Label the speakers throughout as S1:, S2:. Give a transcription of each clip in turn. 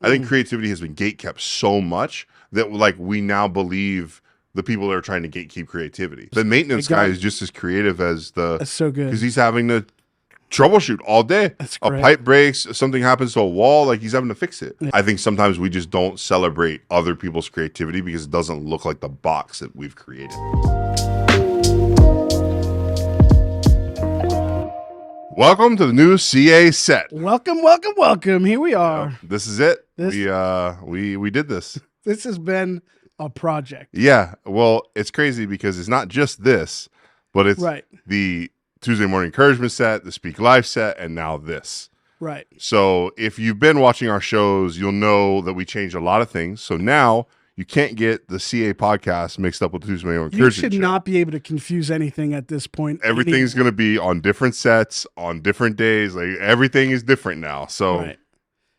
S1: I think creativity has been gatekept so much that like we now believe the people that are trying to gatekeep creativity. The maintenance guy is just as creative as
S2: That's so good.
S1: because he's having to troubleshoot all day.
S2: That's
S1: a
S2: great.
S1: pipe breaks, something happens to a wall, like he's having to fix it. I think sometimes we just don't celebrate other people's creativity because it doesn't look like the box that we've created. Welcome to the new CA set.
S2: Welcome, welcome, welcome. Here we are.
S1: This is it. We did this.
S2: This has been a project.
S1: Yeah. Well, it's crazy because it's not just this, but it's
S2: Right.
S1: the Tuesday morning encouragement set, the Speak Live set, and now this.
S2: Right.
S1: So if you've been watching our shows, you'll know that we changed a lot of things. So now you can't get the CA podcast mixed up with the Tuesday morning encouragement
S2: You should
S1: show.
S2: not be able to confuse anything at this point.
S1: Everything's going to be on different sets, on different days. Like everything is different now. So,
S2: Right.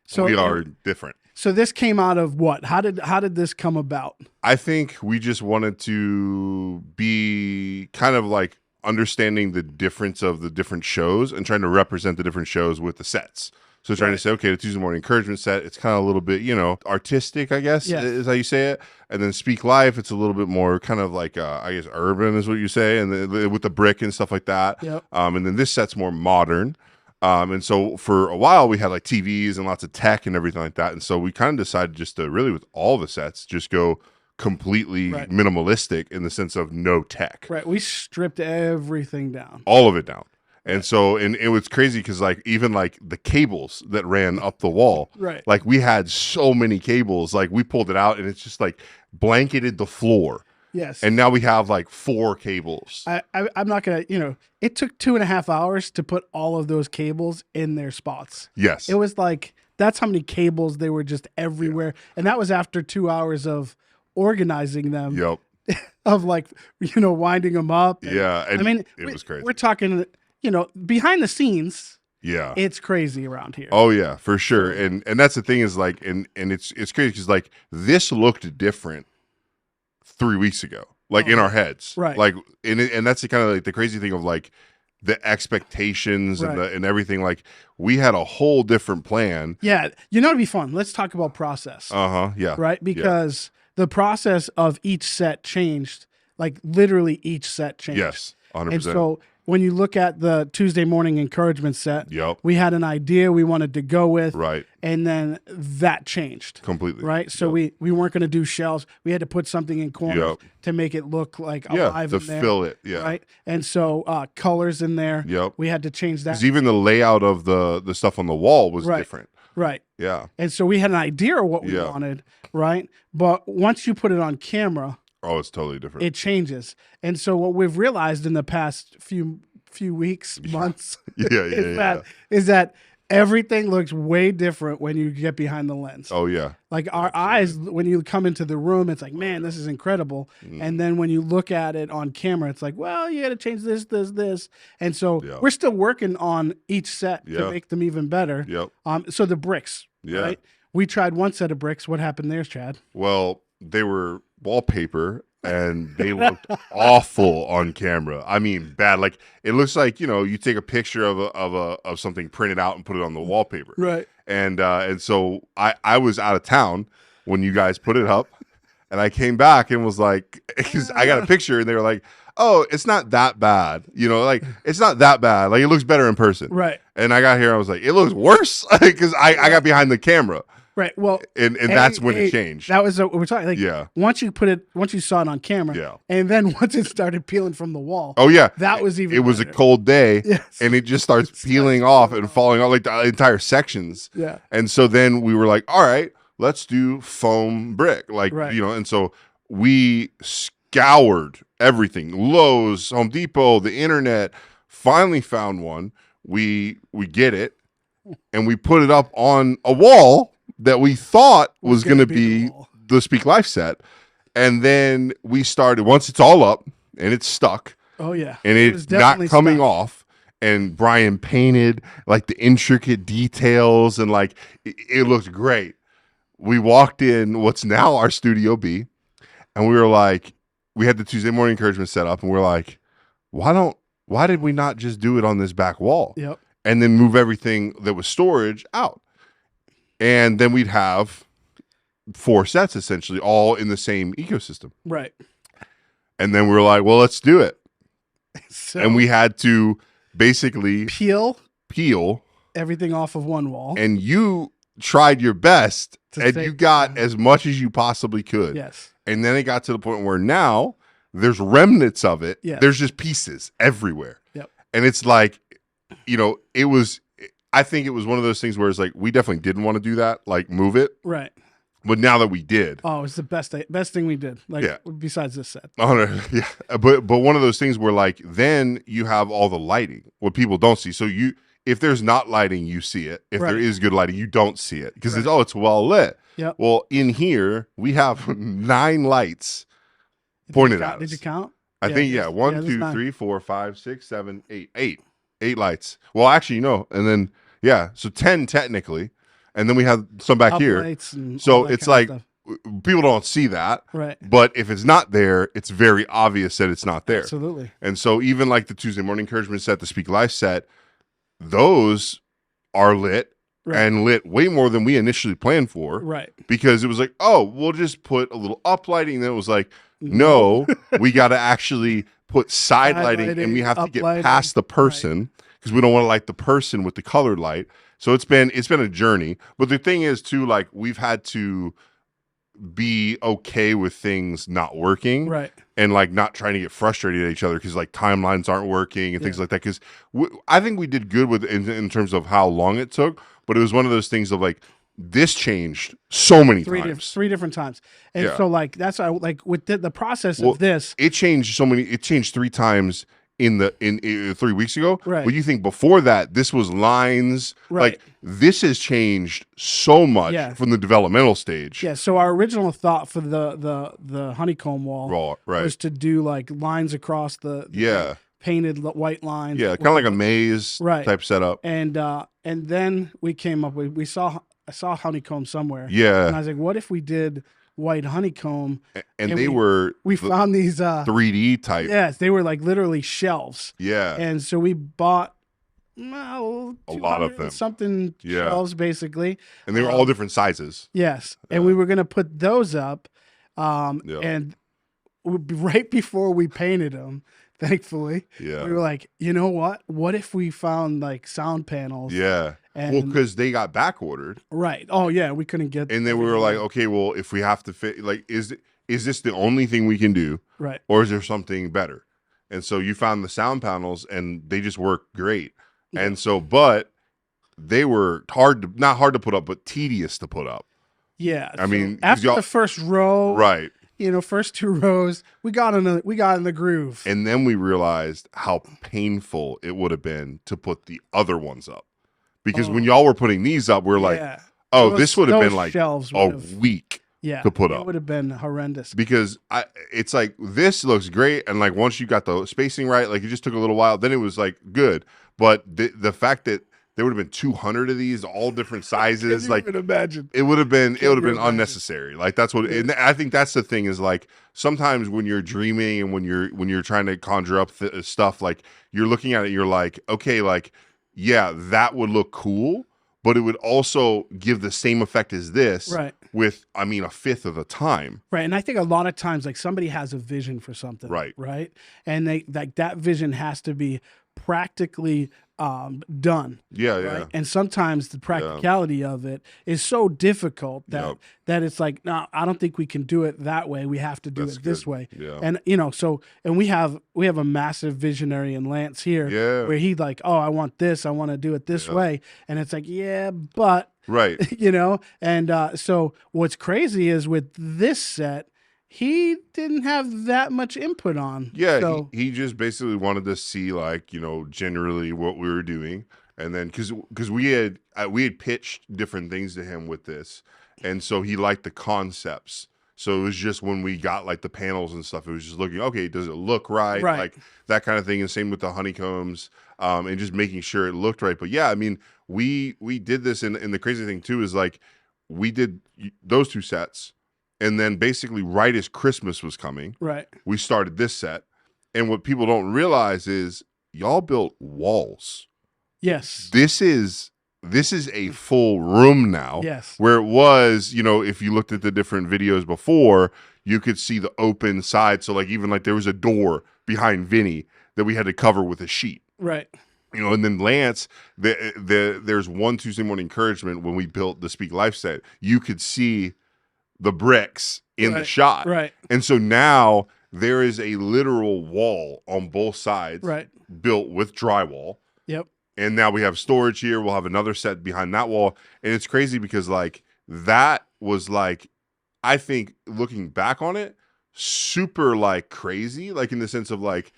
S2: So
S1: we are different.
S2: So this came out of what? How did this come about?
S1: I think we just wanted to be kind of like understanding the difference of the different shows and trying to represent the different shows with the sets. So trying to say, okay, the Tuesday morning encouragement set, it's kind of a little bit, artistic, I guess, is how you say it. And then Speak Live, it's a little bit more kind of like, I guess, urban is what you say, and with the brick and stuff like that.
S2: Yep.
S1: And then this set's more modern. And so for a while, we had like TVs and lots of tech and everything like that. And so we kind of decided just to really, with all the sets, just go completely minimalistic in the sense of no tech.
S2: Right. We stripped everything down.
S1: All of it down. And so, and it was crazy because like, even like the cables that ran up the wall,
S2: Right.
S1: like we had so many cables, like we pulled it out and it's just like blanketed the floor.
S2: Yes.
S1: And now we have like 4 cables.
S2: I'm not going to, it took 2.5 hours to put all of those cables in their spots.
S1: Yes.
S2: It was like, that's how many cables they were just everywhere. Yeah. And that was after 2 hours of organizing them.
S1: Yep.
S2: Of like, winding them up.
S1: And, yeah. And
S2: I mean,
S1: it was crazy.
S2: We're talking, behind the scenes.
S1: Yeah.
S2: It's crazy around here.
S1: Oh yeah, for sure. And that's the thing is like, and it's crazy because like this looked different 3 weeks ago, like in our heads.
S2: Right.
S1: Like, and that's the kind of like the crazy thing of like the expectations and everything. Like we had a whole different plan.
S2: Yeah. It'd be fun. Let's talk about process.
S1: Yeah.
S2: Right. Because the process of each set changed, like literally each set changed.
S1: Yes. 100%.
S2: And so when you look at the Tuesday morning encouragement set, we had an idea we wanted to go with.
S1: Right.
S2: And then that changed.
S1: Completely.
S2: Right. So we weren't going to do shells. We had to put something in corners to make it look like alive
S1: to
S2: in there.
S1: fill it. Yeah.
S2: Right. And so colors in there.
S1: Yep.
S2: We had to change that.
S1: Because even the layout of the stuff on the wall was different.
S2: Right.
S1: Yeah.
S2: And so we had an idea of what we wanted. Right. But once you put it on camera,
S1: oh, it's totally different.
S2: it changes. And so what we've realized in the past few weeks, months, is that everything looks way different when you get behind the lens.
S1: Oh yeah.
S2: Like our eyes, when you come into the room, it's like, man, this is incredible. And then when you look at it on camera, it's like, well, you got to change this. And so we're still working on each set to make them even better.
S1: Yep.
S2: So the bricks, right? We tried one set of bricks. What happened there, Chad?
S1: Well, they were wallpaper and they looked awful on camera. I mean, bad. Like it looks like, you take a picture of something printed out and put it on the wallpaper.
S2: Right.
S1: And so I was out of town when you guys put it up and I came back and was like, because I got a picture and they were like, oh, it's not that bad. Like it's not that bad. Like it looks better in person.
S2: Right.
S1: And I got here, I was like, it looks worse because I got behind the camera.
S2: Right. Well,
S1: and that's when it changed.
S2: That was what we're talking. Like, once you saw it on camera, and then once it started peeling from the wall.
S1: Oh yeah,
S2: that was even.
S1: It was a cold day, and it just starts peeling off and falling off like the entire sections.
S2: Yeah.
S1: And so then we were like, all right, let's do foam brick, like And so we scoured everything: Lowe's, Home Depot, the internet. Finally found one. We get it, and we put it up on a wall that we thought was going to be the Speak Life set. And then we started, once it's all up and it's stuck.
S2: Oh yeah.
S1: And it's not coming off. And Brian painted like the intricate details and like, it looked great. We walked in what's now our Studio B. And we were like, we had the Tuesday morning encouragement set up and we're like, why did we not just do it on this back wall?
S2: Yep.
S1: And then move everything that was storage out? And then we'd have 4 sets essentially, all in the same ecosystem.
S2: Right.
S1: And then we were like, well, let's do it.
S2: So
S1: and we had to basically
S2: peel
S1: everything
S2: off of one wall.
S1: And you tried your best, and you got as much as you possibly could.
S2: Yes.
S1: And then it got to the point where now there's remnants of it.
S2: Yes.
S1: There's just pieces everywhere.
S2: Yep.
S1: And it's like, I think it was one of those things where it's like, we definitely didn't want to do that, like move it.
S2: Right.
S1: But now that we did.
S2: Oh, it's the best thing we did. Besides this set.
S1: Oh, no, yeah. But one of those things where like, then you have all the lighting, what people don't see. So if there's not lighting, you see it. If there is good lighting, you don't see it because it's well lit.
S2: Yep.
S1: Well, in here, we have 9 lights pointed at us.
S2: Did you count?
S1: I think, 1, 2, 3, 4, 5, 6, 7, 8. 8 lights. Well, actually, and then, so 10 technically. And then we have some back here. So it's like people don't see that.
S2: Right.
S1: But if it's not there, it's very obvious that it's not there.
S2: Absolutely.
S1: And so even like the Tuesday morning encouragement set, the Speak Life set, those are lit and lit way more than we initially planned for.
S2: Right.
S1: Because it was like, oh, we'll just put a little up lighting. And then it was like, no, we got to actually put side lighting, and we have to get past the person because we don't want to light the person with the colored light. So it's been a journey. But the thing is too, like, we've had to be okay with things not working,
S2: right?
S1: And like not trying to get frustrated at each other because like timelines aren't working and things like that. Because I think we did good with in terms of how long it took, but it was one of those things of like, this changed so many times.
S2: 3 different times. And so like that's why like with the process of this,
S1: it changed so many. It changed 3 times in 3 weeks ago.
S2: Right.
S1: But you think before that, this was lines.
S2: Right.
S1: Like this has changed so much from the developmental stage.
S2: Yeah. So our original thought for the Honeycomb Wall was to do like lines across the painted white lines.
S1: Yeah, kind of like a maze type setup.
S2: And then we came up with I saw honeycomb somewhere.
S1: Yeah.
S2: And I was like, what if we did white honeycomb?
S1: And
S2: we found these
S1: 3D type.
S2: Yes, they were like literally shelves.
S1: Yeah.
S2: And so we bought
S1: a lot of them.
S2: Something shelves basically.
S1: And they were all different sizes.
S2: Yes. And we were gonna put those up. And right before we painted them, thankfully, we were like, you know what? What if we found like sound panels?
S1: Yeah. Well, because they got back ordered.
S2: Right. Oh yeah, we couldn't get.
S1: And then we were like, okay, well, if we have to fit, like, is this the only thing we can do?
S2: Right.
S1: Or is there something better? And so you found the sound panels, and they just work great. Yeah. And so, but they were not hard to put up, but tedious to put up.
S2: Yeah.
S1: I mean,
S2: after the first row,
S1: right?
S2: First 2 rows, we got in the groove.
S1: And then we realized how painful it would have been to put the other ones up. Because when y'all were putting these up, we're like, this would have been like a week to put up.
S2: It would have been horrendous.
S1: Because it's like, this looks great. And like, once you got the spacing right, like it just took a little while. Then it was like good. But the fact that there would have been 200 of these, all different sizes. Like,
S2: imagine.
S1: It would have been unnecessary. Like that's what. And I think that's the thing is like sometimes when you're dreaming and when you're trying to conjure up stuff, like you're looking at it, you're like, okay, like that would look cool, but it would also give the same effect as this,
S2: right?
S1: With a fifth of the time,
S2: right? And I think a lot of times, like somebody has a vision for something, right, and they like that vision has to be practically done.
S1: Yeah.
S2: And sometimes the practicality of it is so difficult that it's like, no, I don't think we can do it that way. We have to do it this way.
S1: Yeah.
S2: And and we have a massive visionary in Lance here where he's like, oh, I want this, I want to do it this way. And it's like, but
S1: right.
S2: And so what's crazy is with this set, he didn't have that much input on.
S1: Yeah,
S2: so,
S1: he just basically wanted to see like, generally what we were doing. And then because we had pitched different things to him with this. And so he liked the concepts. So it was just when we got like the panels and stuff, it was just looking, okay, does it look right? Like that kind of thing. And same with the honeycombs and just making sure it looked right. But we did this. And the crazy thing too is like we did those 2 sets. And then basically right as Christmas was coming, we started this set. And what people don't realize is y'all built walls.
S2: Yes.
S1: This is this is a full room now.
S2: Yes.
S1: Where it was, you know, if you looked at the different videos before, you could see the open side. So like even like there was a door behind Vinny that we had to cover with a sheet.
S2: Right.
S1: You know, and then Lance, there's one Tuesday morning encouragement when we built the Speak Life set. You could see the bricks in the shot.
S2: Right.
S1: And so now there is a literal wall on both sides built with drywall.
S2: Yep.
S1: And now we have storage here. We'll have another set behind that wall. And it's crazy because like that was like, I think looking back on it, super like crazy, like in the sense of like,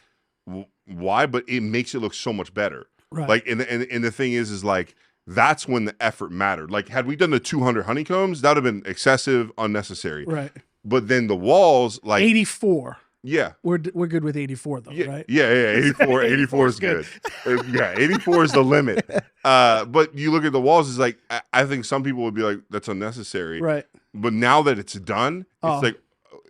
S1: why? But it makes it look so much better.
S2: Right.
S1: Like, and the thing is like, that's when the effort mattered. Like, had we done the 200 honeycombs, that would have been excessive, unnecessary.
S2: Right.
S1: But then the walls, like
S2: 84.
S1: Yeah.
S2: We're good with 84 though, right?
S1: Yeah. 84 is good. Yeah, 84 is the limit. But you look at the walls, it's like, I think some people would be like, that's unnecessary.
S2: Right.
S1: But now that it's done, it's like,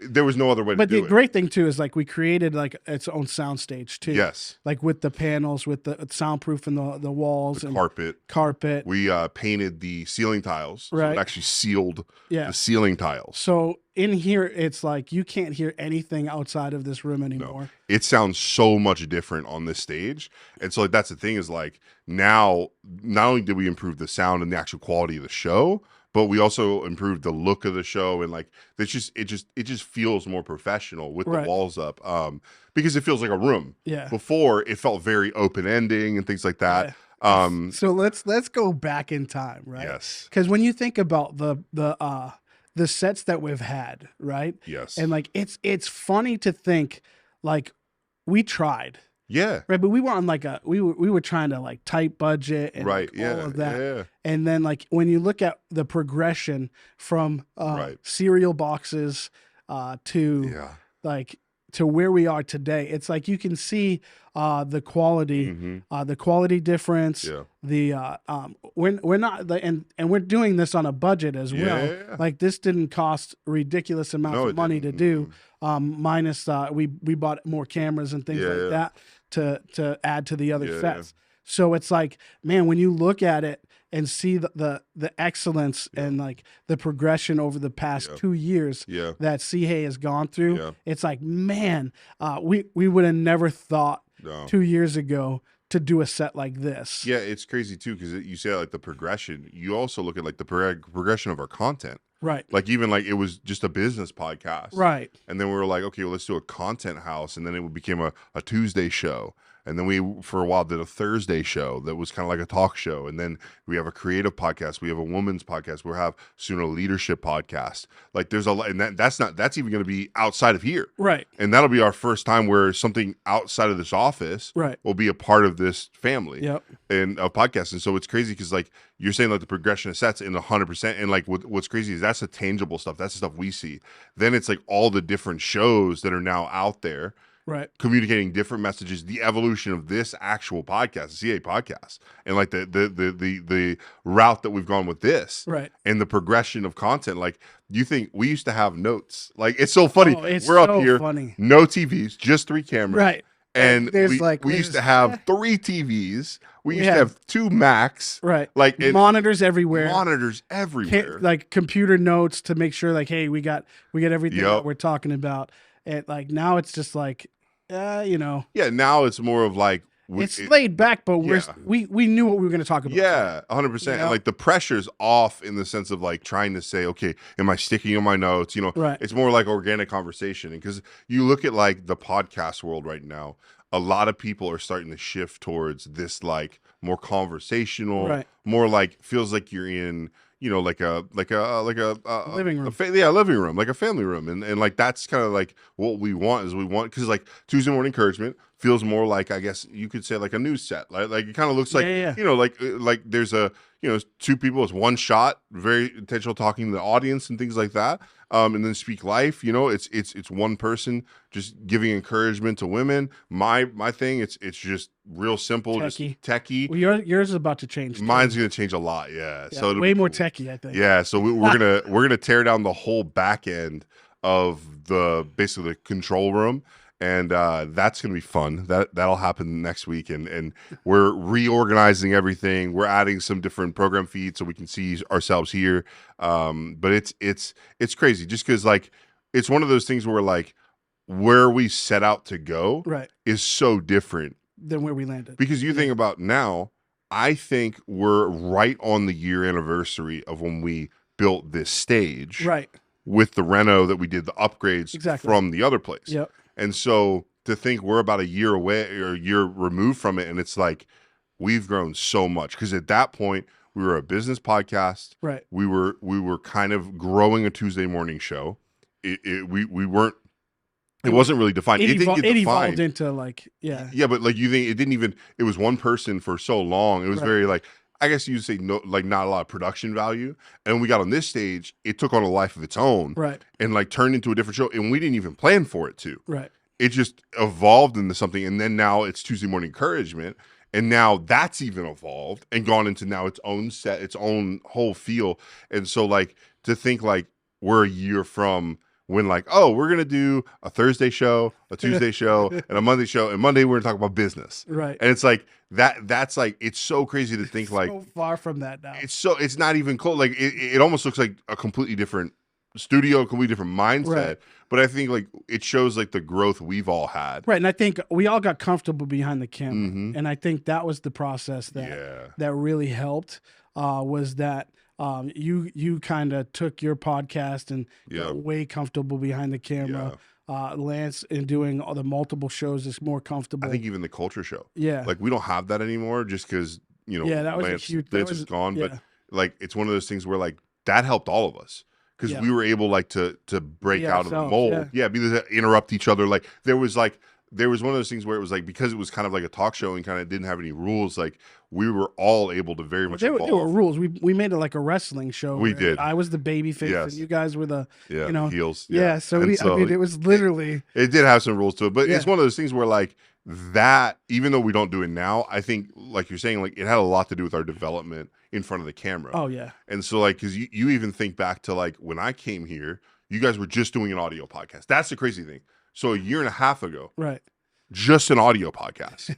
S1: there was no other way to do it.
S2: But the great thing too is like we created like its own soundstage too.
S1: Yes.
S2: Like with the panels, with the soundproof and the walls
S1: the
S2: and
S1: carpet. We painted the ceiling tiles.
S2: Right.
S1: So it actually sealed the ceiling tiles.
S2: So in here, it's like you can't hear anything outside of this room anymore.
S1: No. It sounds so much different on this stage. And so like that's the thing is like now, not only did we improve the sound and the actual quality of the show, but we also improved the look of the show, and like it just feels more professional with the walls up, because it feels like a room.
S2: Yeah.
S1: Before it felt very open ending and things like that.
S2: Yeah. So let's go back in time, right?
S1: Yes.
S2: Because when you think about the sets that we've had, right?
S1: Yes.
S2: And like it's funny to think like we tried.
S1: Yeah.
S2: Right. But we were on like we were trying to like tight budget and like all of that.
S1: Yeah.
S2: And then like when you look at the progression from cereal boxes to like to where we are today, it's like you can see the quality difference.
S1: Yeah.
S2: The we're not and we're doing this on a budget as well.
S1: Yeah.
S2: Like this didn't cost ridiculous amounts of money to do. Minus we bought more cameras and things like that to add to the other sets. So it's like, man, when you look at it and see the excellence and like the progression over the past 2 years that CHAY has gone through, it's like, man, we would have never thought 2 years ago to do a set like this.
S1: Yeah, it's crazy too because you say like the progression. You also look at like the progression of our content.
S2: Right.
S1: Like even like it was just a business podcast.
S2: Right.
S1: And then we were like, okay, well, let's do a content house. And then it became a Tuesday show. And then we, for a while, did a Thursday show that was kind of like a talk show. And then we have a creative podcast. We have a women's podcast. We'll have soon a leadership podcast. Like there's a lot, and that's even going to be outside of here.
S2: Right.
S1: And that'll be our first time where something outside of this office will be a part of this family and a podcast. And so it's crazy because like you're saying like the progression of sets in 100%. And like what's crazy is that's the tangible stuff. That's the stuff we see. Then it's like all the different shows that are now out there.
S2: Right.
S1: Communicating different messages, the evolution of this actual podcast, the CA podcast, and like the route that we've gone with this,
S2: right,
S1: and the progression of content. Like, you think we used to have notes? Like, it's so funny.
S2: We're
S1: up here,
S2: funny.
S1: No TVs, just 3 cameras,
S2: right?
S1: And we used to have 3 TVs. We used to have 2 Macs,
S2: right?
S1: Like
S2: monitors everywhere,
S1: like
S2: computer notes to make sure, like, hey, we got everything that we're talking about. And like now it's just like,
S1: Yeah, now it's more of like
S2: it's laid back, but we knew what we were going to talk about.
S1: Yeah, 100%. And like the pressure's off in the sense of like trying to say, okay, am I sticking on my notes?
S2: Right.
S1: It's more like organic conversation. Because you look at like the podcast world right now, a lot of people are starting to shift towards this like more conversational, more like feels like you're in. Like a
S2: living room,
S1: living room, like a family room, and like that's kind of like what we want because like Tuesday morning encouragement feels more like, I guess you could say, like a news set, like it kind of looks like like there's a 2 people, it's one shot, very intentional talking to the audience and things like that, and then Speak Life, it's one person just giving encouragement to women. My thing, it's just real simple,
S2: techie.
S1: Just techie.
S2: Well, yours is about to change too.
S1: Mine's gonna change a lot, so
S2: way more techie, I think.
S1: Yeah, so we're gonna tear down the whole back end of basically the control room, And that's going to be fun. That'll happen next week. And we're reorganizing everything. We're adding some different program feeds so we can see ourselves here. But it's crazy just because like it's one of those things where like where we set out to go is so different
S2: than where we landed.
S1: Because you think about now, I think we're right on the year anniversary of when we built this stage.
S2: Right.
S1: With the reno that we did the upgrades from the other place.
S2: Yep.
S1: And so to think we're about a year away or a year removed from it, and it's like we've grown so much because at that point we were a business podcast.
S2: Right.
S1: We were kind of growing a Tuesday morning show. We weren't. It wasn't really defined. It didn't get defined.
S2: It evolved into like
S1: yeah, but like you think it didn't even. It was one person for so long. It was very like. I guess you'd say no, like not a lot of production value. And when we got on this stage, it took on a life of its own, and like turned into a different show. And we didn't even plan for it to. It just evolved into something, and then now it's Tuesday Morning Encouragement, and now that's even evolved and gone into now its own set, its own whole feel. And so like to think like we're a year from when like, oh, we're going to do a Thursday show, a Tuesday show, and a Monday show. And Monday, we're going to talk about business.
S2: Right.
S1: And it's like, that's like, it's so crazy to think like.
S2: So far from that now.
S1: It's not even close. Like, it almost looks like a completely different studio, a completely different mindset. Right. But I think like it shows like the growth we've all had.
S2: Right. And I think we all got comfortable behind the camera. Mm-hmm. And I think that was the process that really helped was that. You kind of took your podcast and got way comfortable behind the camera. Lance in doing all the multiple shows is more comfortable.
S1: I think even the culture show.
S2: Yeah.
S1: Like we don't have that anymore just because,
S2: that was
S1: Lance,
S2: a huge,
S1: Lance is gone. But like, it's one of those things where like that helped all of us because we were able like to break out of the mold. Yeah. Because interrupt each other. Like there was one of those things where it was like, because it was kind of like a talk show and kind of didn't have any rules, like we were all able to very much
S2: there were rules. We made it like a wrestling show.
S1: We did.
S2: I was the baby face and you guys were the
S1: heels.
S2: Yeah. So I mean, it was literally
S1: it did have some rules to it, but it's one of those things where like that, even though we don't do it now, I think like you're saying, like it had a lot to do with our development in front of the camera.
S2: Oh yeah.
S1: And so like, cause you even think back to like when I came here, you guys were just doing an audio podcast. That's the crazy thing. So a year and a half ago, just an audio podcast.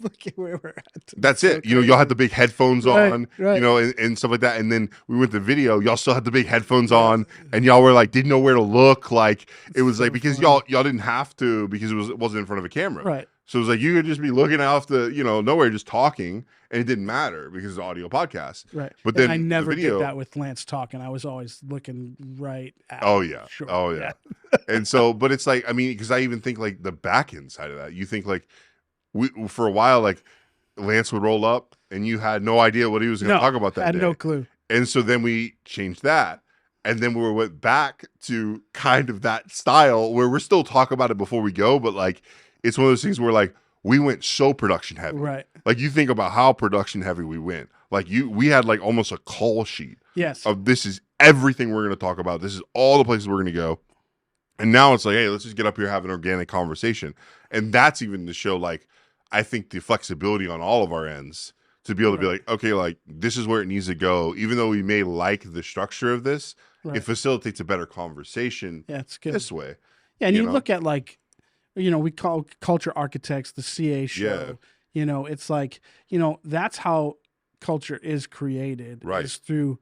S2: Look at where we're at.
S1: That's it. Y'all had the big headphones on, and stuff like that. And then we went to video. Y'all still had the big headphones on, and y'all were like, didn't know where to look. Like it was like because y'all didn't have to because it wasn't in front of a camera.
S2: Right.
S1: So it was like you could just be looking off the nowhere, just talking, and it didn't matter because it's an audio podcast.
S2: Right.
S1: But then
S2: I never
S1: the video,
S2: did that with Lance talking. I was always looking right at.
S1: Oh yeah. Sure. Oh yeah. And so, but it's like, I mean, because I even think like the back end side of that. You think like we for a while like Lance would roll up and you had no idea what he was going to talk about that day.
S2: I had no clue.
S1: And so then we changed that. And then we went back to kind of that style where we're still talking about it before we go, but like it's one of those things where like we went so production heavy.
S2: Right.
S1: Like you think about how production heavy we went. Like we had like almost a call sheet.
S2: Yes.
S1: Of this is everything we're going to talk about. This is all the places we're going to go. And now it's like, hey, let's just get up here, have an organic conversation. And that's even to show like, I think the flexibility on all of our ends to be able to be like, okay, like this is where it needs to go. Even though we may like the structure of this, it facilitates a better conversation
S2: it's good.
S1: This way.
S2: Yeah. And you look at like, we call Culture Architects, the CA show, it's like, that's how culture is created.
S1: Right.
S2: Is through,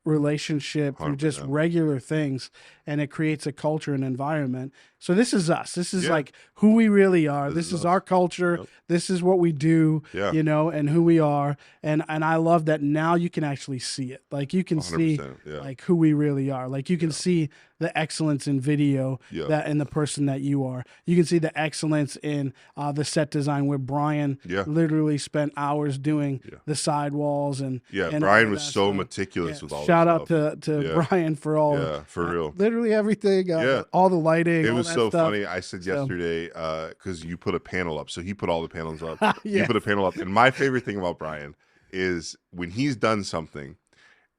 S2: relationship, through just regular things, and it creates a culture and environment. So this is us. This is like who we really are. This is our culture. Yep. This is what we do, and who we are. And I love that now you can actually see it. Like you can see like who we really are. Like you can see the excellence in video that in the person that you are. You can see the excellence in the set design where Brian literally spent hours doing the sidewalls and
S1: Brian was so meticulous with all
S2: shout out to Brian for all
S1: for real
S2: literally everything all the lighting.
S1: It was so
S2: stuff.
S1: funny. I said yesterday because you put a panel up, so he put all the panels up. You put a panel up, and my favorite thing about Brian is when he's done something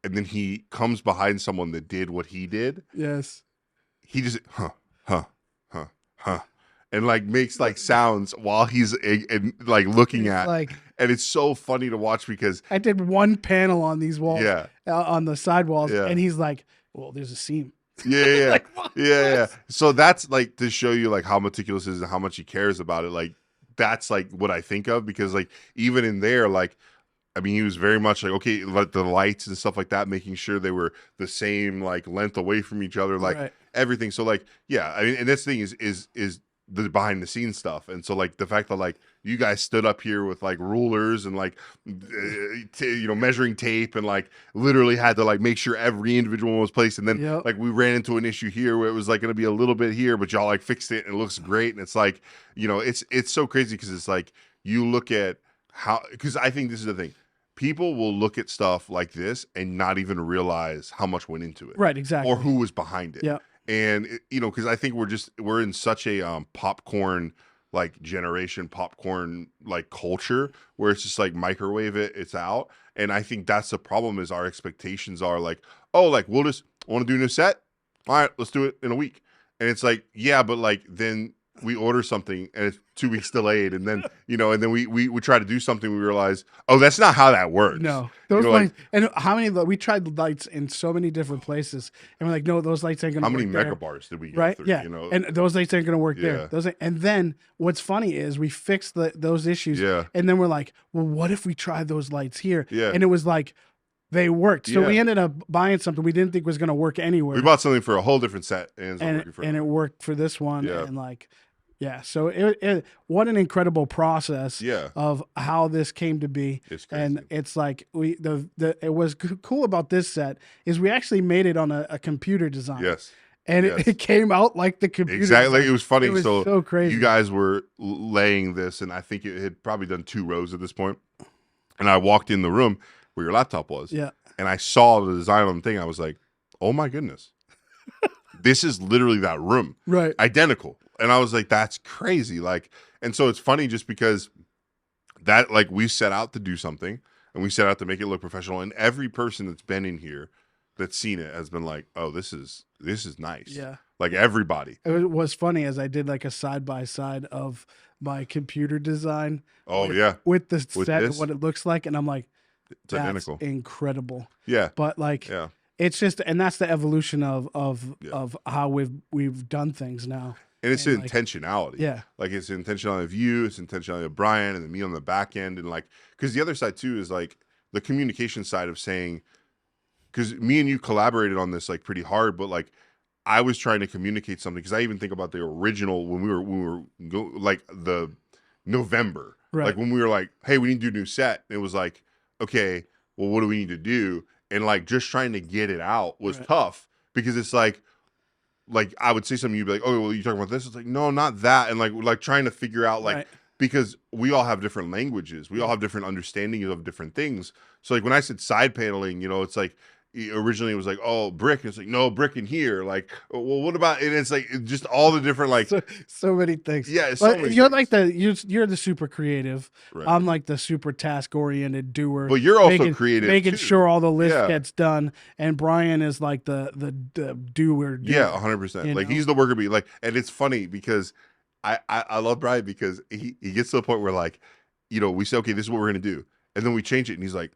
S1: and then he comes behind someone that did what he did.
S2: Yes.
S1: He just and like makes like sounds while he's like looking at like, and it's so funny to watch because
S2: I did one panel on these walls on the sidewalls and he's like, well, there's a seam
S1: Yeah.
S2: Like,
S1: Yeah. So that's like to show you like how meticulous he is and how much he cares about it. Like that's like what I think of, because like even in there, like I mean, he was very much like, okay, like the lights and stuff like that, making sure they were the same like length away from each other, like
S2: Right.
S1: everything. So like, yeah, I mean, and this thing is the behind the scenes stuff. And so like the fact that like you guys stood up here with like rulers and like measuring tape and like literally had to like make sure every individual one was placed. And then
S2: Yep.
S1: like we ran into an issue here where it was like going to be a little bit here, but y'all like fixed it and it looks great. And it's like, it's so crazy because it's like you look at how, because I think this is the thing. People will look at stuff like this and not even realize how much went into it.
S2: Right, exactly.
S1: Or who was behind it.
S2: Yeah.
S1: And, because I think we're in such a popcorn, like generation, popcorn, like culture where it's just like microwave it, it's out. And I think that's the problem is our expectations are like, oh, like we'll just want to do a new set. All right, let's do it in a week. And it's like, yeah, but like then we order something and it's 2 weeks delayed, and then and then we try to do something, we realize, oh, that's not how that works.
S2: No, those lights. And how many? We tried lights in so many different places, and we're like, no, those lights ain't gonna.
S1: How
S2: work
S1: many
S2: there.
S1: mega bars did we get
S2: right?
S1: through,
S2: Yeah, and those lights ain't gonna work there. And then what's funny is we fixed those issues, and then we're like, well, what if we tried those lights here?
S1: Yeah,
S2: and it was like. They worked. So we ended up buying something we didn't think was going to work anywhere.
S1: We bought something for a whole different set, and
S2: it worked for this one. And like, yeah. So what an incredible process of how this came to be.
S1: It's crazy.
S2: And it's like it was cool about this set is we actually made it on a computer design.
S1: Yes.
S2: And it came out like the computer.
S1: Exactly.
S2: Design.
S1: It was funny.
S2: It was so crazy.
S1: You guys were laying this, and I think it had probably done 2 rows at this point. And I walked in the room where your laptop was.
S2: Yeah.
S1: And I saw the design on the thing. I was like, oh my goodness. This is literally that room.
S2: Right.
S1: Identical. And I was like, that's crazy. Like, and so it's funny just because that, like, we set out to do something and we set out to make it look professional. And every person that's been in here that's seen it has been like, oh, this is nice.
S2: Yeah.
S1: Like everybody.
S2: It was funny as I did like a side-by-side of my computer design.
S1: Oh,
S2: with the set and what it looks like. And I'm like,
S1: it's identical.
S2: Incredible.
S1: Yeah.
S2: But like, it's just, and that's the evolution of how we've done things now.
S1: And it's an intentionality.
S2: Yeah.
S1: Like it's an intentionality of you, it's intentionality of Brian, and then me on the back end. And like, because the other side too is like the communication side of saying, because me and you collaborated on this like pretty hard, but like I was trying to communicate something, because I even think about the original when we were like the November, like when we were like, hey, we need to do a new set. And it was like, okay, well, what do we need to do? And like just trying to get it out was tough, because it's like I would say something, you'd be like, oh, well, you talking about this? It's like, no, not that. And like trying to figure out like, because we all have different languages, we all have different understandings of different things. So like when I said side paneling, it's like originally it was like, oh, brick. And it's like, no, brick in here. Like, well, what about? And it's like just all the different like
S2: so many things.
S1: Yeah,
S2: but you're like you're the super creative. Right. I'm like the super task oriented doer.
S1: But you're also creative,
S2: making sure all the list gets done. And Brian is like the doer.
S1: Yeah, 100%. Like he's the worker bee. Like, and it's funny because I love Brian, because he gets to the point where like, we say, okay, this is what we're gonna do, and then we change it, and he's like,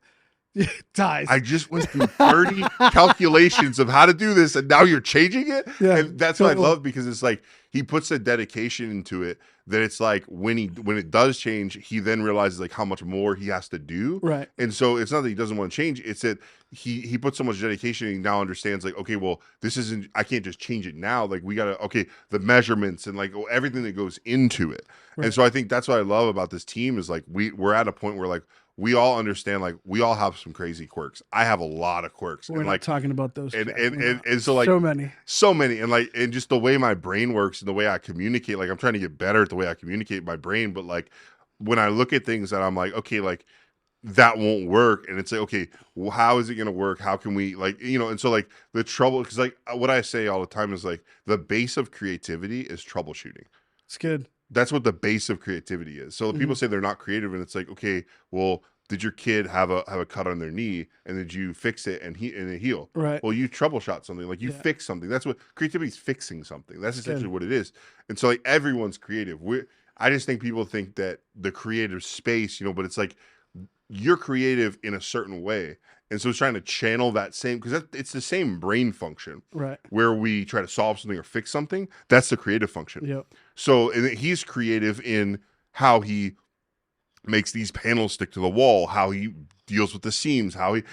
S2: dies.
S1: I just went through 30 calculations of how to do this, and now you're changing it. Yeah, and that's what I love, because it's like he puts a dedication into it that it's like when it does change, he then realizes like how much more he has to do.
S2: Right.
S1: And so it's not that he doesn't want to change, it's that he puts so much dedication, and he now understands like, okay, well, this isn't, I can't just change it now. Like we gotta, okay, the measurements and like everything that goes into it. Right. And so I think that's what I love about this team is like we're at a point where like we all understand, like we all have some crazy quirks. I have a lot of quirks.
S2: We're
S1: and
S2: not
S1: like
S2: talking about those.
S1: And so like so many, and like, and just the way my brain works and the way I communicate, like I'm trying to get better at the way I communicate my brain. But like when I look at things that I'm like, okay, like that won't work, and it's like, okay, well, how is it going to work? How can we like, and so like the trouble, because like what I say all the time is like the base of creativity is troubleshooting.
S2: It's good.
S1: That's what the base of creativity is. So people say they're not creative, and it's like, okay, well, did your kid have a cut on their knee, and did you fix it and it heal?
S2: Right.
S1: Well, you troubleshot something, like you fix something. That's what creativity is, fixing something. That's essentially what it is. And so like everyone's creative. I just think people think that the creative space, but it's like you're creative in a certain way. And so it's trying to channel that same, because it's the same brain function,
S2: right?
S1: Where we try to solve something or fix something. That's the creative function.
S2: Yep.
S1: So and he's creative in how he makes these panels stick to the wall, how he deals with the seams, how he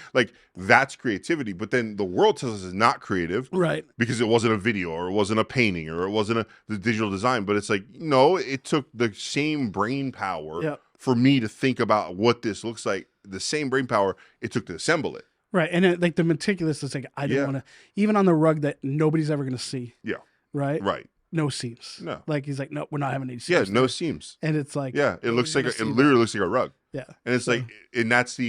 S1: that's creativity. But then the world tells us it's not creative,
S2: right?
S1: Because it wasn't a video or it wasn't a painting or it wasn't the digital design. But it's like, no, it took the same brain power for me to think about what this looks like. The same brain power it took to assemble it.
S2: Right. And it, like the meticulous, it's like, I didn't want to, even on the rug that nobody's ever going to see.
S1: Yeah.
S2: Right.
S1: Right.
S2: No seams.
S1: No.
S2: Like he's like, no, we're not having any seams.
S1: Yeah. No seams.
S2: And it's like,
S1: it looks like, it literally looks like a rug.
S2: Yeah.
S1: And it's like, and that's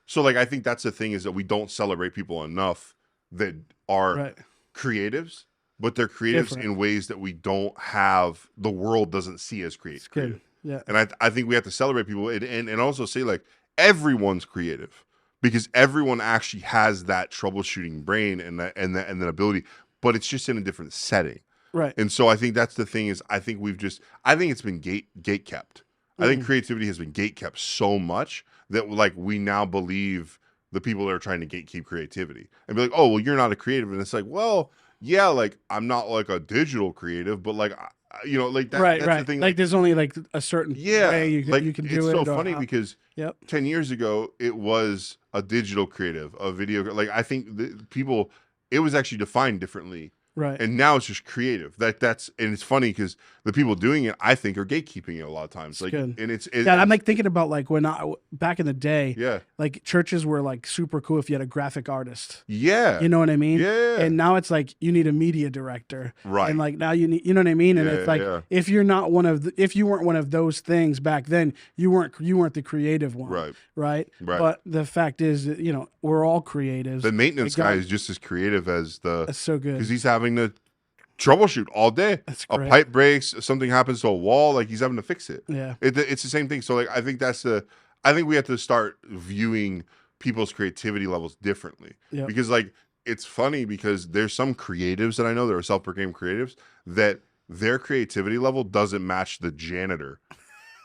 S1: so like, I think that's the thing is that we don't celebrate people enough that are creatives, but they're creatives in ways that we don't have, the world doesn't see as creative.
S2: Yeah.
S1: And I think we have to celebrate people and also say like everyone's creative because everyone actually has that troubleshooting brain and that ability, but it's just in a different setting.
S2: Right.
S1: And so I think that's the thing is I think it's been gate kept. I think creativity has been gate kept so much that like we now believe the people that are trying to gatekeep creativity and be like, oh, well, you're not a creative. And it's like, well, yeah, like I'm not like a digital creative, but like, you know, like that, that's the thing.
S2: Like there's only like a certain way you can do it.
S1: It's so funny because 10 years ago, it was a digital creative, a video. Like I think it was actually defined differently.
S2: Right.
S1: And now it's just creative. And it's funny because the people doing it, I think, are gatekeeping it a lot of times. Like,
S2: good.
S1: And
S2: I'm like thinking about like when back in the day, like churches were like super cool if you had a graphic artist.
S1: Yeah.
S2: You know what I mean?
S1: Yeah.
S2: And now it's like you need a media director.
S1: Right.
S2: And like now you know what I mean? And it's like if you're not if you weren't one of those things back then, you weren't the creative one.
S1: Right.
S2: Right. But the fact is, you know, we're all creatives.
S1: The maintenance guy is just as creative as
S2: That's so good.
S1: Because he's having to troubleshoot all day.
S2: That's great.
S1: A pipe breaks, something happens to a wall, like he's having to fix it.
S2: Yeah.
S1: It's the same thing. So like I think I think we have to start viewing people's creativity levels differently.
S2: Yep.
S1: Because like it's funny because there's some creatives that I know that are self-proclaimed creatives that their creativity level doesn't match the janitor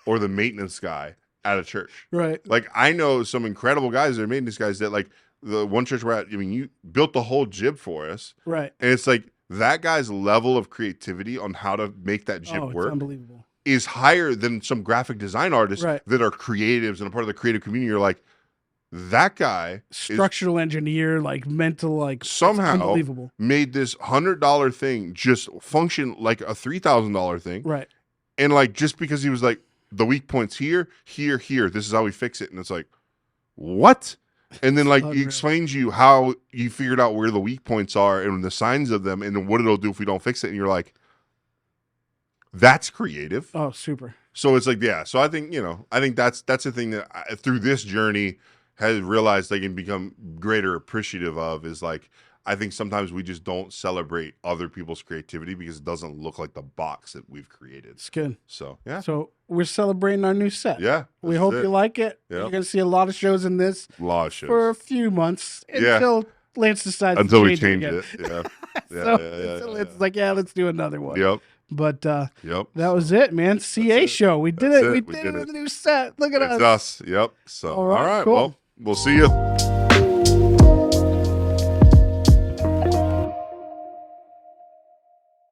S1: or the maintenance guy at a church.
S2: Right.
S1: Like I know some incredible guys that are maintenance guys that like the one church we're at, I mean, you built the whole jib for us.
S2: Right.
S1: And it's like that guy's level of creativity on how to make that jib work
S2: unbelievable.
S1: Is higher than some graphic design artists that are creatives and a part of the creative community. You're like, that guy
S2: structural engineer, like mental, like
S1: somehow
S2: unbelievable.
S1: Made this $100 thing just function like a $3,000 thing.
S2: Right.
S1: And like, just because he was like, the weak points here, this is how we fix it. And it's like, what? And then like he explains you how you figured out where the weak points are and the signs of them and what it'll do if we don't fix it. And you're like, that's creative.
S2: Oh, super.
S1: So it's like, yeah. So I think, you know, that's the thing that through this journey has realized I can become greater appreciative of is like, I think sometimes we just don't celebrate other people's creativity because it doesn't look like the box that we've created.
S2: It's good.
S1: So, yeah.
S2: So we're celebrating our new set.
S1: Yeah.
S2: We hope you like it. Yep. You're going to see a lot of shows in this.
S1: A lot of shows.
S2: For a few months until Lance decides
S1: until
S2: to
S1: we change it. Yeah.
S2: It's like, let's do another one.
S1: Yep.
S2: But that was it, man. CA show. We did it. We did it with a new set. Look at us.
S1: It's us. Yep. So, all right.
S2: Cool.
S1: Well, we'll see you.